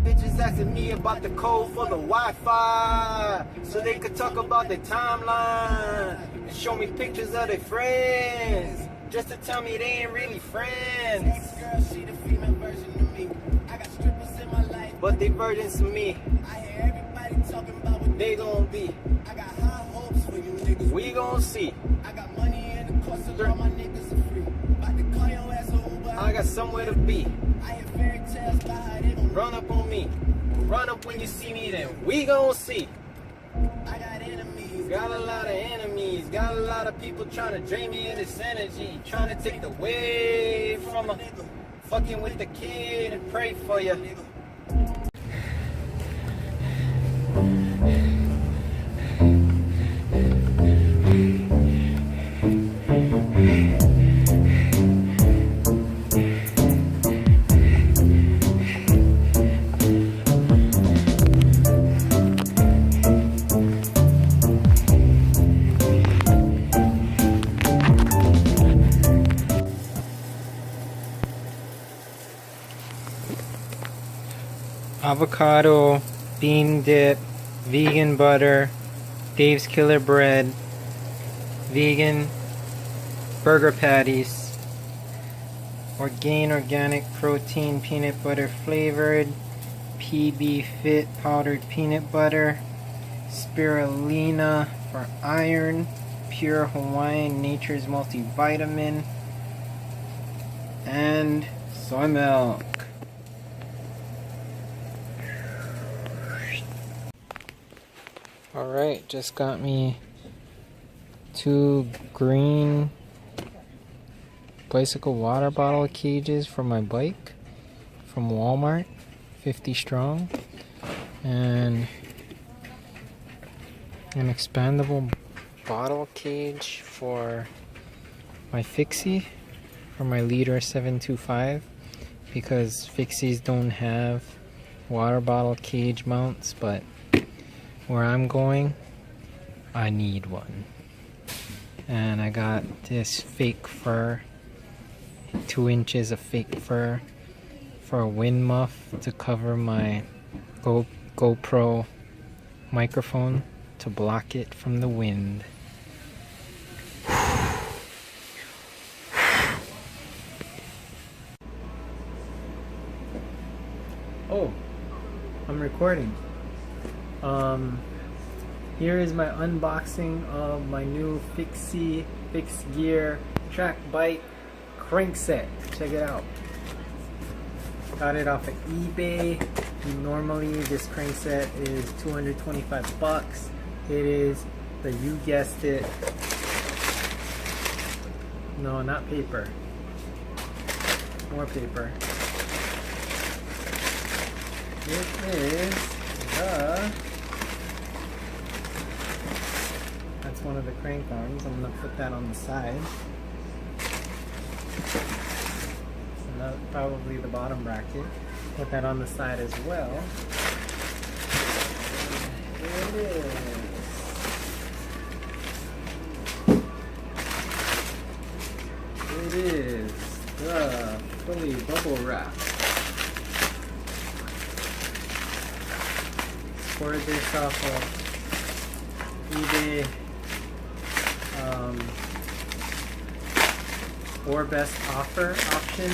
bitches asking me about the code for the Wi-Fi, so they could talk about their timeline and show me pictures of their friends, just to tell me they ain't really friends. But they virgins to me. They gon' be. We gon' see. I got somewhere to be. Run up on me. Run up when you see me, then we gon' see. Got a lot of enemies. Got a lot of people trying to drain me of this energy, trying to take the away from a fucking with the kid and pray for you. Avocado, bean dip, vegan butter, Dave's Killer Bread, vegan burger patties, organic protein peanut butter flavored, PB Fit powdered peanut butter, spirulina for iron, pure Hawaiian Nature's multivitamin, and soy milk. Alright, just got me 2 green bicycle water bottle cages for my bike from Walmart, 50 strong, and an expandable bottle cage for my Fixie, for my Leader 725, because Fixies don't have water bottle cage mounts, but where I'm going, I need one. And I got this fake fur, 2 inches of fake fur for a wind muff to cover my GoPro microphone to block it from the wind. Oh, I'm recording. Here is my unboxing of my new Fixie Fixed Gear track bike crank set. Check it out. Got it off of eBay. Normally this crank set is 225 bucks. It is the, you guessed it, no, not paper, more paper. It is the, that's one of the crank arms. I'm going to put that on the side. So that's probably the bottom bracket. Put that on the side as well. There it is. It is the fully bubble wrap. Scored this off of eBay or best offer option,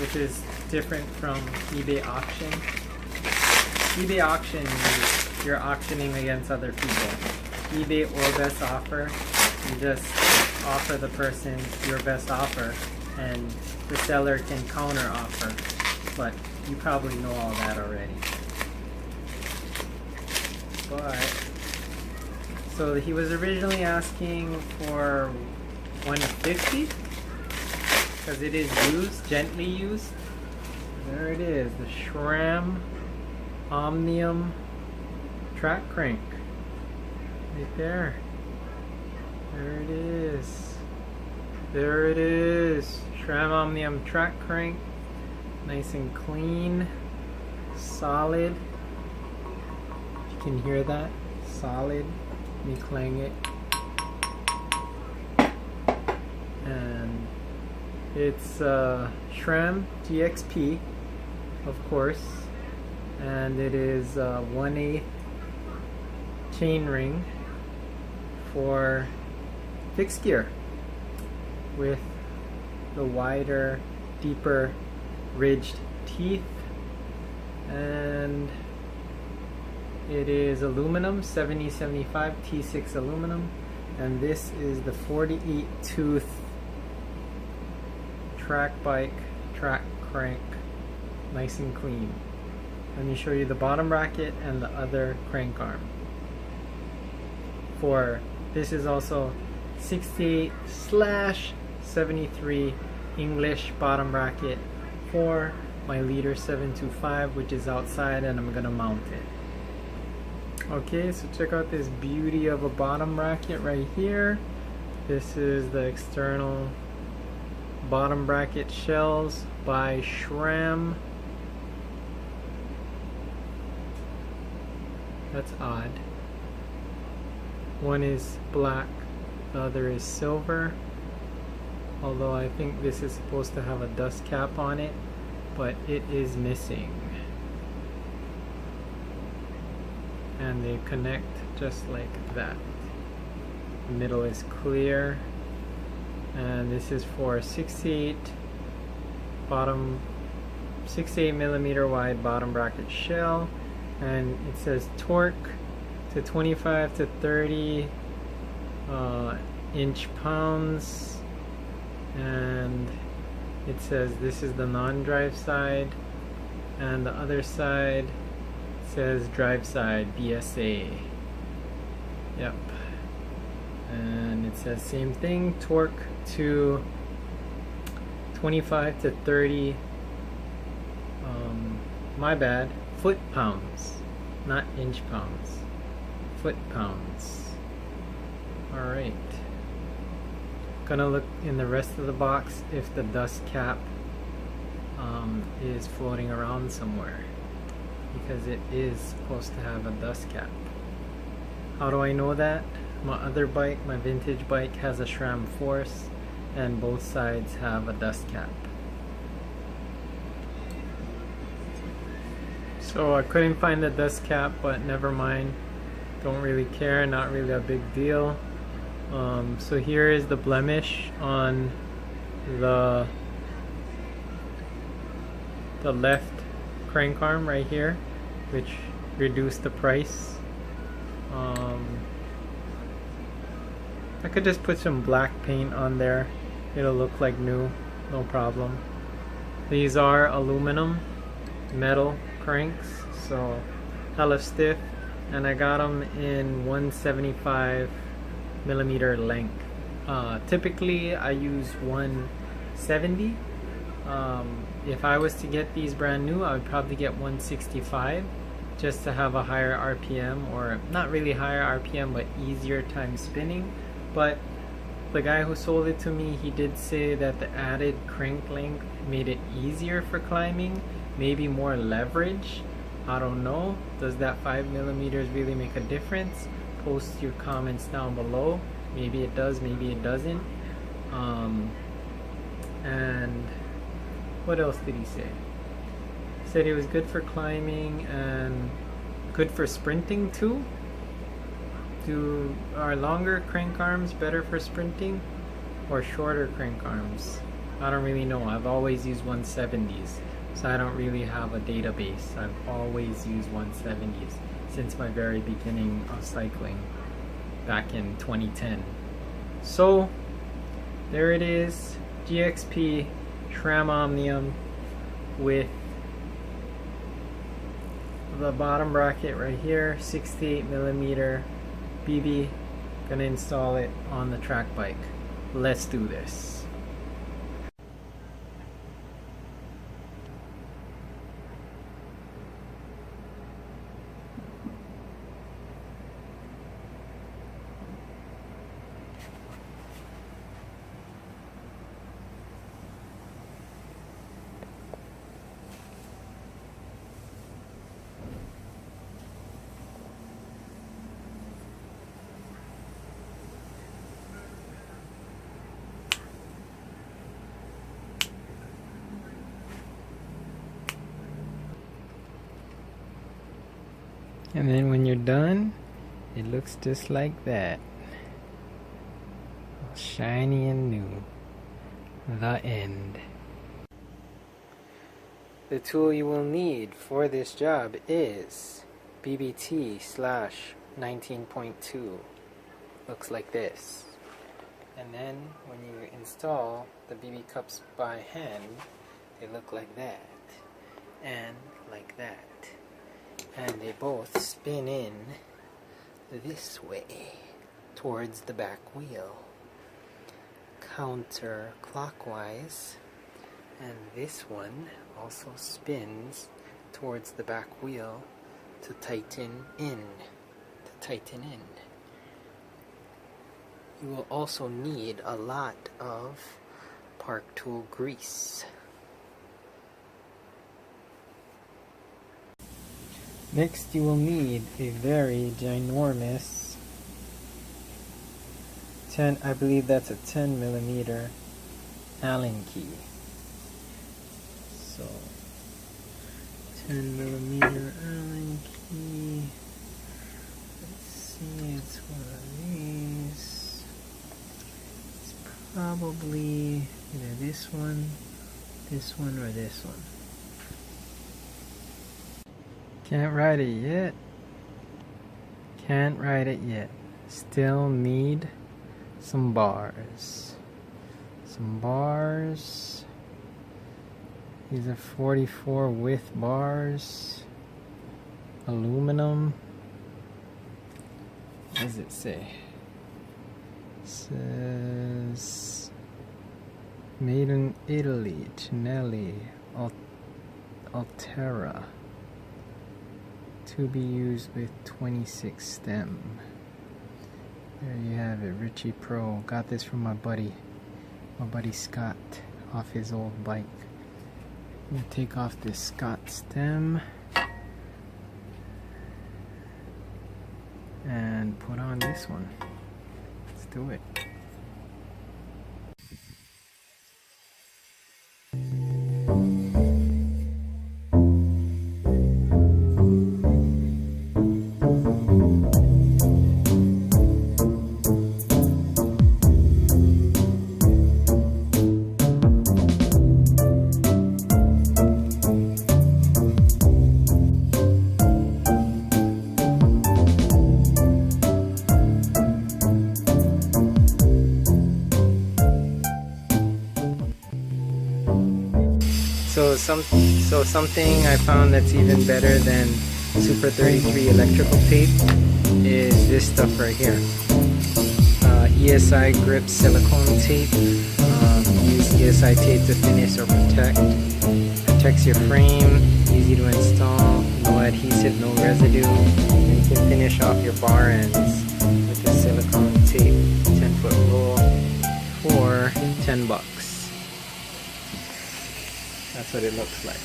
which is different from eBay auction. eBay auction, you're auctioning against other people. eBay or best offer, you just offer the person your best offer and the seller can counter offer, but you probably know all that already. But so he was originally asking for 150 because it is used, gently used. There it is, the SRAM Omnium track crank right there. There it is. There it is. SRAM Omnium track crank, nice and clean, solid. You can hear that, solid. Let me clang it. And it's SRAM GXP of course, and it is 1/8 chain ring for fixed gear with the wider, deeper ridged teeth, and it is aluminum, 7075 T6 aluminum, and this is the 48 tooth track bike track crank, nice and clean. Let me show you the bottom bracket and the other crank arm. For this is also 68/73 English bottom bracket for my leader 725, which is outside, and I'm gonna mount it. Okay, so check out this beauty of a bottom bracket right here. This is the external bottom bracket shells by SRAM. That's odd. One is black, the other is silver. Although I think this is supposed to have a dust cap on it, but it is missing. And they connect just like that. The middle is clear, and this is for 68 millimeter wide bottom bracket shell, and it says torque to 25 to 30 inch-pounds, and it says this is the non-drive side, and the other side says drive side BSA. Yep. And it says same thing, torque to 25 to 30 my bad, foot-pounds, not inch-pounds, foot-pounds. Alright, gonna look in the rest of the box if the dust cap is floating around somewhere, because it is supposed to have a dust cap. How do I know that? My other bike, my vintage bike, has a SRAM Force, and both sides have a dust cap. So I couldn't find the dust cap, but never mind. Don't really care, not really a big deal. So here is the blemish on the left crank arm right here, which reduced the price. I could just put some black paint on there. It'll look like new, no problem. These are aluminum metal cranks, so hella stiff, and I got them in 175 millimeter length. Typically I use 170. If I was to get these brand new, I would probably get 165 just to have a higher RPM, or not really higher RPM, but easier time spinning. But the guy who sold it to me, he did say that the added crank length made it easier for climbing, maybe more leverage. I don't know. Does that 5 millimeters really make a difference? Post your comments down below. Maybe it does, maybe it doesn't. And what else did he say? He said it was good for climbing and good for sprinting too. Are longer crank arms better for sprinting, or shorter crank arms? I don't really know. I've always used 170s, so I don't really have a database. I've always used 170s since my very beginning of cycling back in 2010. So there it is, GXP SRAM Omnium with the bottom bracket right here, 68 millimeter BB. Gonna install it on the track bike. Let's do this. And then when you're done, it looks just like that. All shiny and new. The end. The tool you will need for this job is BBT/19.2. Looks like this. And then when you install the BB cups by hand, they look like that and like that. And they both spin in this way towards the back wheel, counterclockwise, and this one also spins towards the back wheel to tighten in. You will also need a lot of Park Tool grease. Next, you will need a very ginormous 10, I believe that's a 10mm Allen key. So 10mm Allen key. Let's see, it's one of these. It's probably either this one, or this one. Can't write it yet. Can't write it yet. Still need some bars. Some bars. These are 44 width bars. Aluminum. What does it say? It says made in Italy, Cinelli, Altera. To be used with 26 stem. There you have it, Richie Pro. Got this from my buddy Scott, off his old bike. I'm gonna take off this Scott stem and put on this one. Let's do it. So something I found that's even better than Super 33 electrical tape is this stuff right here. ESI grip silicone tape. Use ESI tape to finish or protect. Protects your frame, easy to install, no adhesive, no residue. And you can finish off your bar ends with the silicone tape. 10-foot roll for $10. That's what it looks like.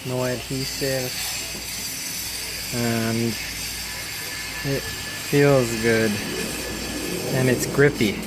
No adhesive, and it feels good, and it's grippy.